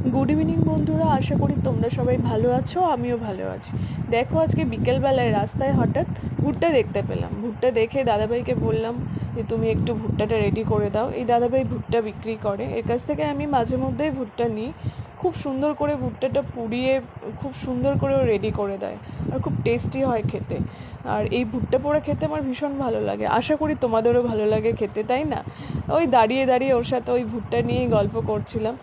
Good evening বন্ধুরা, আশা করি তোমরা সবাই ভালো আছো, আমিও ভালো আছি। দেখো, আজকে বিকেলবেলায় রাস্তায় হঠাৎ ভুট্টা দেখতে পেলাম। ভুট্টা দেখে দাদাভাইকে বললাম যে তুমি একটু ভুট্টাটা রেডি করে দাও। এই দাদাভাই ভুট্টা বিক্রি করে, এর কাছ থেকে আমি মাঝে মধ্যেই ভুট্টা নিই। খুব সুন্দর করে ভুট্টাটা পুড়িয়ে খুব সুন্দর করেও রেডি করে দেয়, আর খুব টেস্টি হয় খেতে। আর এই ভুট্টা পোড়া খেতে আমার ভীষণ ভালো লাগে, আশা করি তোমাদেরও ভালো লাগে খেতে, তাই না? ওই দাঁড়িয়ে দাঁড়িয়ে ওর সাথে ওই ভুট্টা নিয়েই গল্প করছিলাম।